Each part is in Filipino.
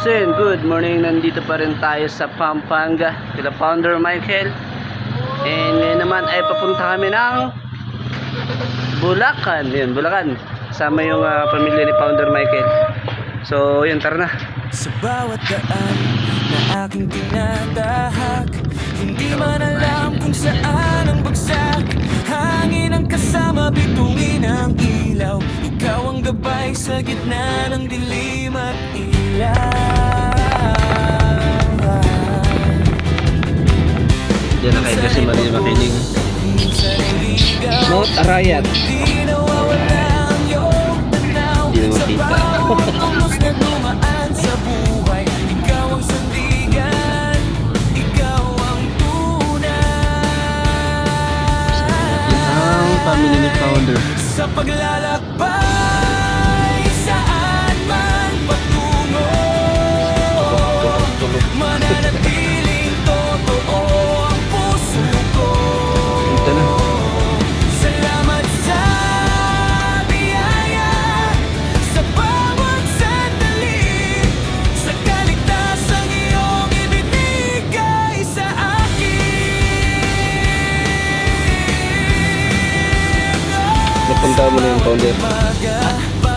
So yun, good morning. Nandito pa rin tayo sa Pampanga kila Founder Michael. And ngayon naman ay papunta kami ng Bulacan. Yun, Bulacan. Sama yung pamilya ni Founder Michael. So yun, tara na. Sa bawat daan na aking tinatahak, hindi man alam kung saan ang bagsak. Hangin ang kasama, bituin ang ilaw. Ikaw ang gabay sa gitna ng dilim at ilaw. Diyan na kayo kasi mali makiling. Mount Arayat. Di nawawala ang iyong tanaw. Hindi na Sa makita. bawat unos na dumaan sa buhay, ikaw ang sandigan, ikaw ang tunay. Ang family ni Founder. Sa paglalakbay, saan man patungo, mananatiling totoo ang puso ko. Ito na. Salamat sa biyaya, sa bawat sandali, sa kaligtasang iyong ibinigay sa akin. Napunta mo na yung Founder.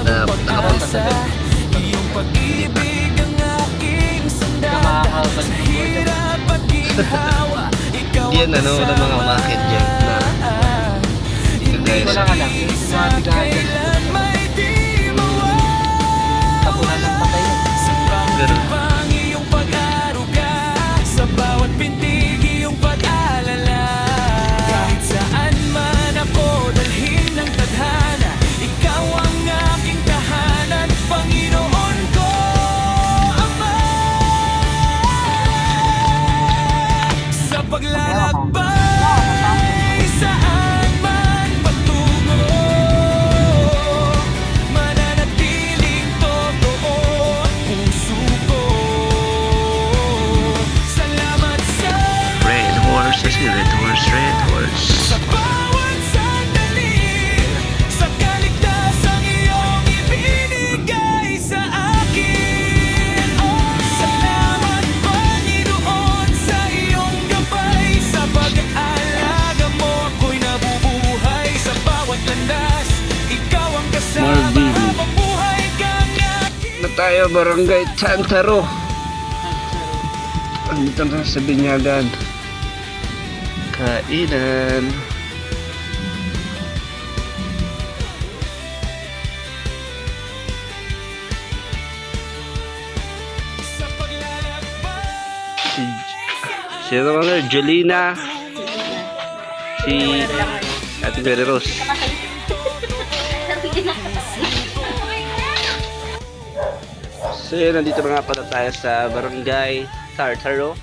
Nakapunta sa iyong pag-ibig ang aking sandata. Sa hirap at ginhawa, ikaw Diyan ano, wala mga umakit dyan na guys. kailan may di mawawala. Sa bawat pang iyong pag-aruga, sa bawat pintig iyong pag-alala. Kahit saan man ako dalhin ng tadhana, ikaw ang aking tahanan, Panginoon ko, Ama. Sa paglalakbay, saan man patungo, mananatiling totoo ang puso ko. Salamat sa Red horse, red horse, red horse. sa bawat sandali, sa kaligtasang iyong ibinigay sa akin. Oh, salamat Panginoon sa iyong gabay, sa pag-aalaga mo ako'y nabubuhay. Sa bawat landas, ikaw ang kasama Marvin. habang buhay kang aking. Na tayo, Barangay Tantaro. Andito na sa Binyagan. Kainan. Sa paglalakbay, Si mga Jolina. Si Ate Mary Rose. So yun, nandito na nga pala tayo sa Barangay Tartaro.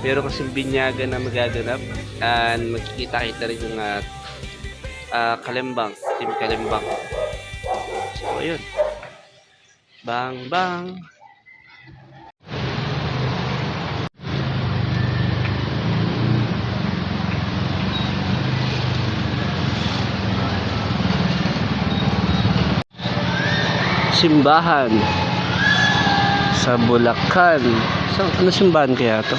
Meron kasing binyagan na magaganap. And makikita-kita rin yung Kalembang, Team Kalembang. So ayun. Bang bang. Simbahan sa Bulacan. So, ano simbahan kaya to?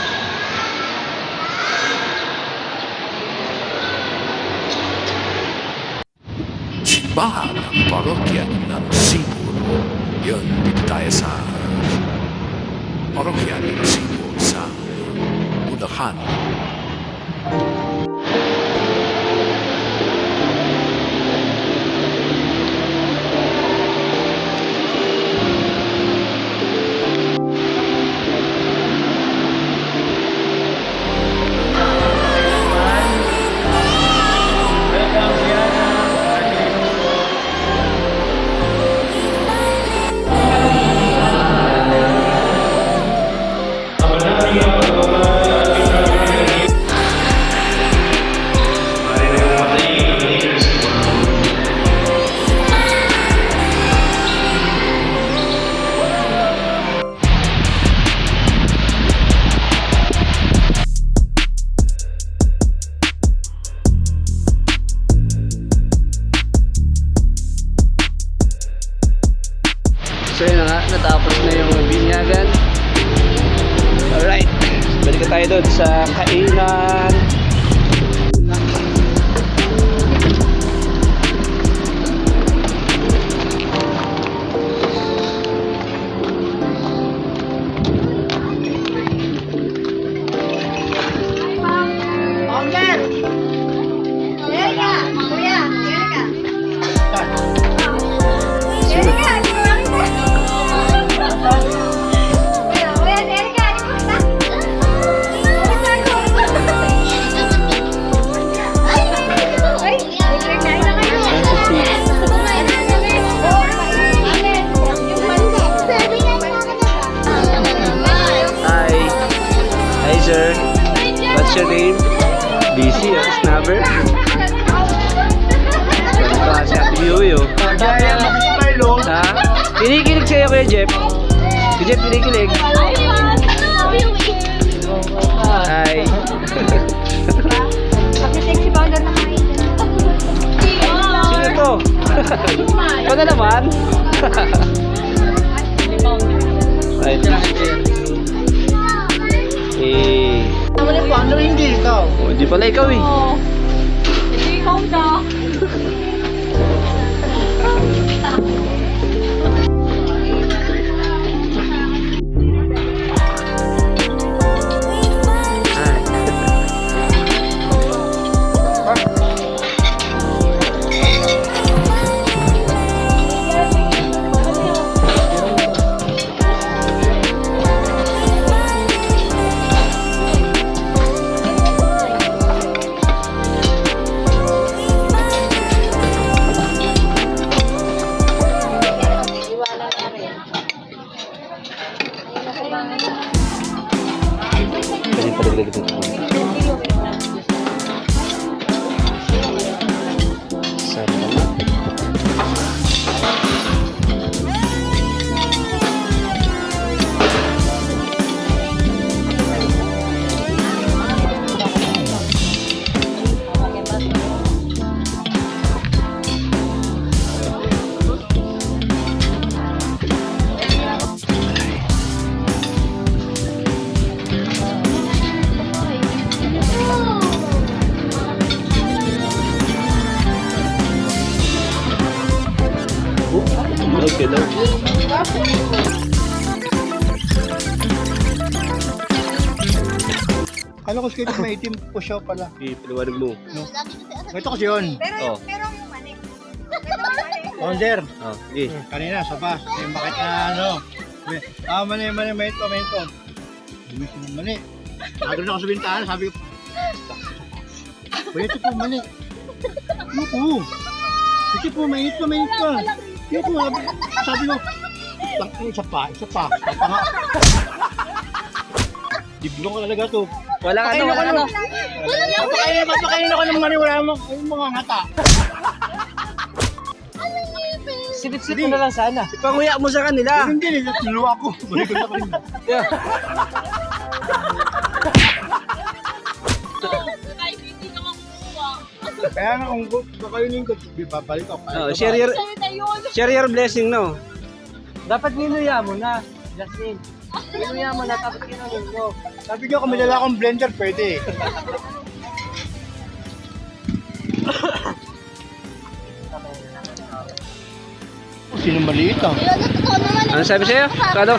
Simbahan ng parokya ng Sibol. Yun, dito tayo sa parokya ng Sibol sa Bulacan. tayo doon sa kainan. Hi sir, what's your name? BC, Snapper? Si Ate Biwi, oh. Ha? Kinikilig sa'yo Kuya Jeff. Si Jeff kinikilig. Hi. Sino to? Ikaw na naman? Ay, Ano hindi ikaw? oh, hindi pala ikaw eh. Hindi ikaw na. Kasi palaglag ito. Sarap naman. Okay daw. Kala ko skate may itim po siya pala. Okay, paliwanag mo. Ito kasi yun. Oh. Founder. Oh, okay. Kanina sa bus. Eh, bakit na ano? Mani, may ito. Dumi siya ng mani. Nagano'n ako sa bintahan, sabi ko, ito po, mani. Ito po, mainit ka. Ito po, sabi ko, isa pa. Apa nga. Diblong ka talaga to. Walang ano. Papakainin ako ng mani, wala mo. Ay, mga ngata. Silip-silip mo na lang sana. Ipanguya mo sa kanila. Hindi, niluluwa ko. Balik ko rin. Yeah. Kahit hindi ka makukuha. Kaya nga kung kakainin ko, babalik ako. Oh, share your blessing, no? Dapat ninuya mo na, Justin. Ninuya mo na, tapos kinunin mo. Sabi ko, kung may dala akong blender, pwede. Sino maliit ah? Ano sabi sa'yo? Kado?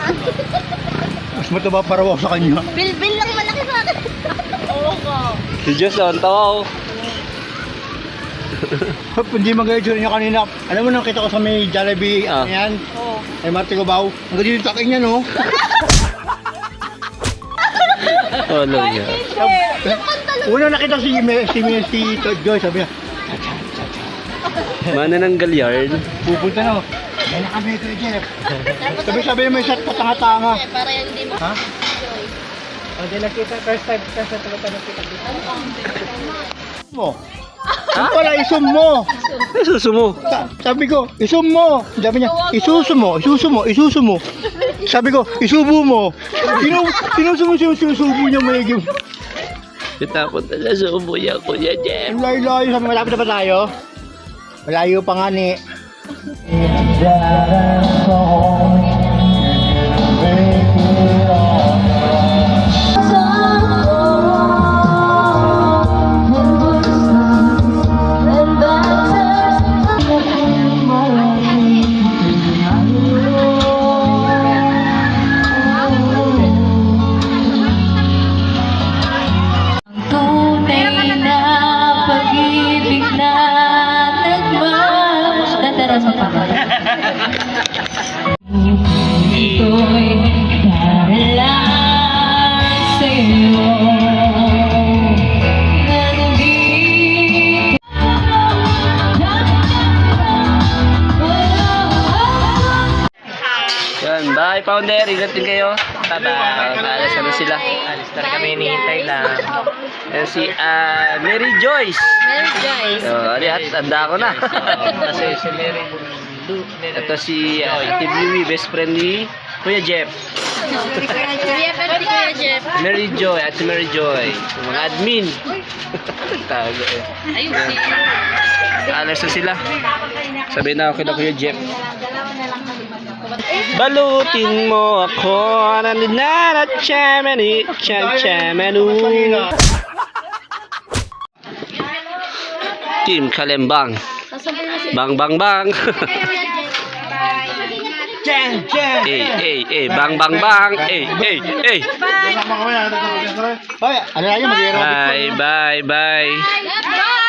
Mas mataba para ako sa kanya. Bilbil lang malaki sa akin. Oo ka. Si Diyos, on tawa. Hindi mag-itsura niya kanina. Alam mo, nakita ko sa may Jollibee, Ah. yan. Oo. Ay, Marte Cubao. Ang ganyan yung taking niya, no? Oh, Lord. Yeah. Una nakita si Joy, sabi niya, Mana ng galyard. pupunta na. Ay, nakabay ko, Jeff. Sabi niya may shot patanga-tanga. Para hindi mo. Ha? Hindi nakita, first time talaga nakita dito. Mo. Ano pala, isum mo. Ay, suso mo. Sabi ko, isum mo. Sabi niya, isuso mo. Sabi ko, isubo mo. Sinusubo niya may igim. Itapon na sa subo niya, Kuya Jeff. Ang layo-layo, sabi, malapit na ba tayo? Malayo pa nga ni. Founder. Ingat din kayo. Bye-bye. Alas na sila. Alis na kami, hinihintay lang. Ayan si Mary Joyce. Mary Joyce. At tanda ko na. Kasi si Mary Ito si Ate Bluey, best friend ni Kuya Jeff. Kuya Jeff. Mary Joy, at si Mary Joy. Yung mga admin. Tago eh. Ayun si... Alas na sila. Sabihin na ako kila Kuya Jeff. Balutin mo ako. Nandiyan at chamani. Chamanu. Team Kalembang. Bang bang bang. Bang bang bang. Bye. Ano na yun? Bye bye bye.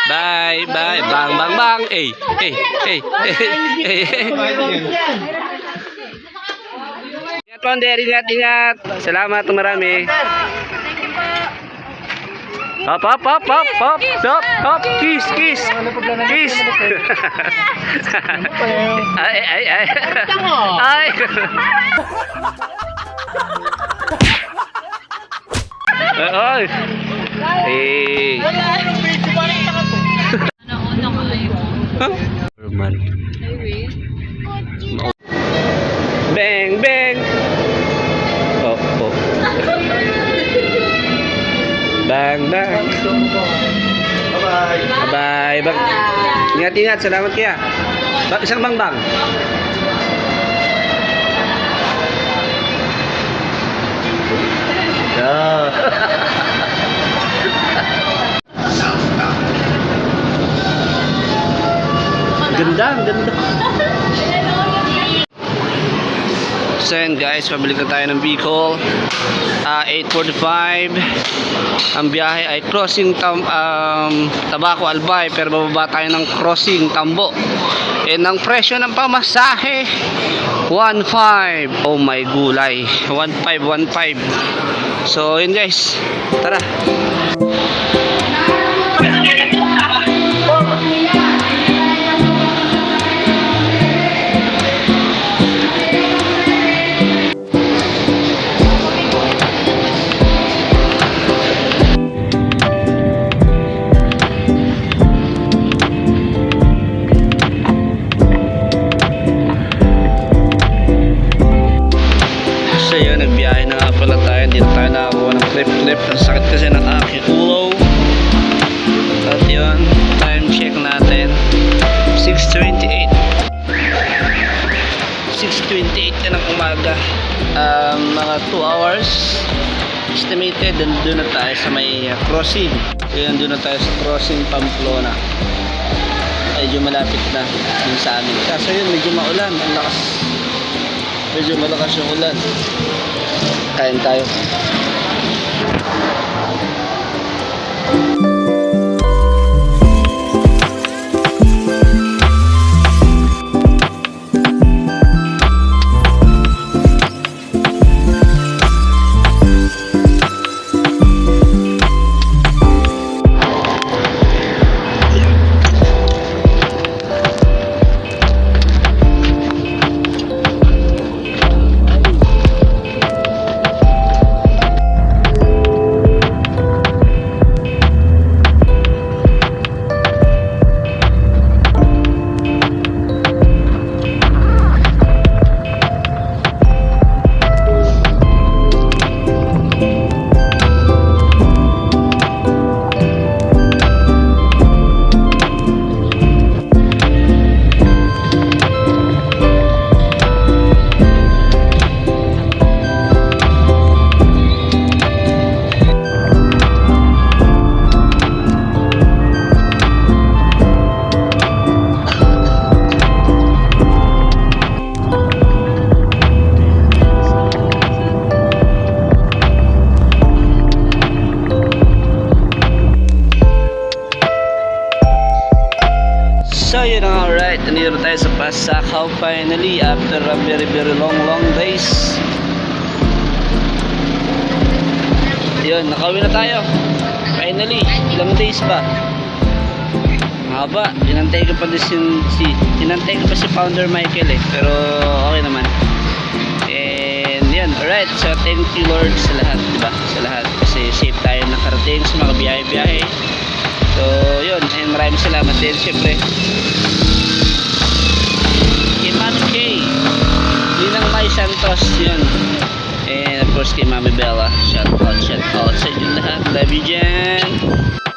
Bye bye. Bang bang bang. Ingat Wonder, ingat. Salamat marami. Hop. Kiss. Ay. Ay. Nauna ko ayun. Normal. Highway. Bang. Oh. Bang. Bye. Ingat. Salamat kaya. Isang bang. Ganda. So yun guys, pabalik na tayo ng Bicol. 8:45. Ang biyahe ay crossing Tabaco Albay, pero bababa tayo ng crossing Tambo. And ang presyo ng pamasahe 1.5. Oh my gulay, 1.5. So yun guys, tara. So yun, nagbiyahe na nga pala tayo. Hindi na tayo nakakuha ng clip. Ang sakit kasi ng aking ulo. At yun, time check natin 6:28 na ng umaga. Mga 2 hours estimated. Doon na tayo sa may crossing. Kaya doon na tayo sa crossing Pamplona. Medyo malapit na yun sa amin. Kaso yun, medyo maulan. Ang lakas. Medyo malakas yung ulan. Kain tayo. So yun na nga, alright, nandito tayo sa Pasakaw finally after a very long days. Yun, nakauwi na tayo finally, ilang days pa. Mahaba, inantay ko pa si Founder Michael pero okay naman. And Yan, alright. So, thank you Lord sa lahat, diba? Sa lahat. Kasi safe tayo nakarating sa mga biyahe-biyahe. So, yun. And maraming salamat din, syempre. Kay Mami Kay. Ninang Mai Santos, yun. And of course, kay Mami Bella. Shout out sa inyo lahat. Love you dyan.